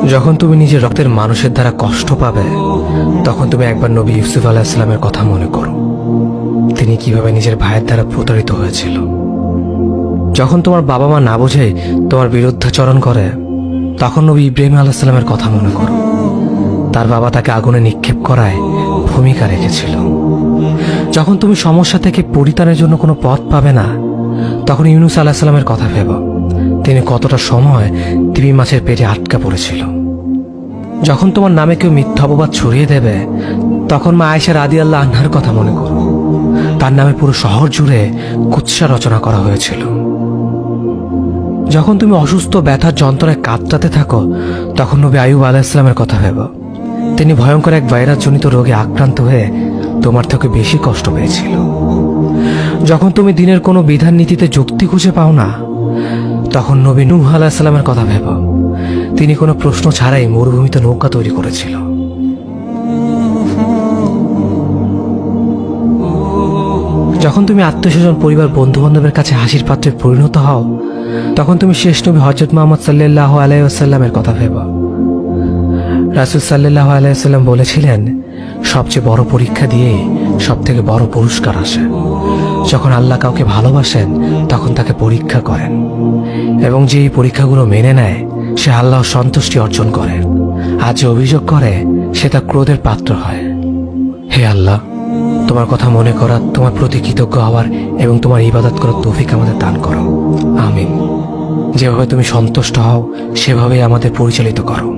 যখন তুমি নিজের রক্তের মানুষের দ্বারা কষ্ট পাবে, তখন তুমি একবার নবী ইউসুফ আলাইহিস সালামের কথা মনে করো। তিনি কিভাবে নিজের ভাইয়ের দ্বারা প্রতারিত হয়েছিল। যখন তোমার বাবা মা না বোঝে তোমার বিরুদ্ধাচরণ করে, তখন নবী ইব্রাহিম আলাইহিস সালামের কথা মনে করো। তার বাবা তাকে আগুনে নিক্ষেপ করায় ভূমিকা রেখেছিল। যখন তুমি সমস্যা থেকে পরিত্রাণের জন্য কোনো পথ পাবে না, তখন ইউনুস আলাইহিস সালামের কথা ভেবো। তিনি কতটা সময় তিমি মাছের পেটে আটকা পড়েছিল। যখন তোমার নামে কেউ মিথ্যা অপবাদ ছড়িয়ে দেবে, তখন মা আয়েশা রাদিয়াল্লাহু আনহার কথা মনে করো। তার নামে পুরো শহর জুড়ে কুৎসা রচনা করা হয়েছিল। যখন তুমি অসুস্থ ব্যথার যন্ত্রণায় কাতরাতে থাকো, তখন নবী আইয়ুব আলাইহিস সালামের কথা ভেবো। তিনি ভয়ঙ্কর এক ভাইরাসজনিত রোগে আক্রান্ত হয়ে তোমার থেকে বেশি কষ্ট পেয়েছিল। যখন তুমি দিনের কোনো বিধান নীতিতে যুক্তি খুঁজে পাও না, তখন নবী নূহ আলাইহিস সালামের কথা ভেবো। তিনি কোনো প্রশ্ন ছাড়াই মরুভূমিতে নৌকা তৈরি করেছিল। যখন তুমি আত্মীয়স্বজন, পরিবার, বন্ধু বান্ধবের কাছে হাসির পাত্রে পরিণত হও, তখন তুমি শেষ নবী হযরত মুহাম্মদ সাল্লাল্লাহু আলাইহি ওয়াসাল্লামের কথা ভেবো। রাসূল সাল্লাল্লাহু আলাইহি ওয়াসাল্লাম বলেছিলেন, সবচেয়ে বড় পরীক্ষা দিয়ে সবথেকে বড় পুরস্কার আসে। যখন আল্লাহ কাউকে ভালোবাসেন, তখন তাকে পরীক্ষা করেন, এবং যে এই পরীক্ষাগুলো মেনে নেয়, সে আল্লাহর সন্তুষ্টি অর্জন করে। আর যে অভিযোগ করে, সে তার ক্রোধের পাত্র হয়। হে আল্লাহ, তোমার কথা মনে করা, তোমার প্রতি কৃতজ্ঞ হওয়ার এবং তোমার ইবাদত করার তৌফিক আমাদের দান করো। আমিন। যেভাবে তুমি সন্তুষ্ট হও, সেভাবেই আমাদের পরিচালিত করো।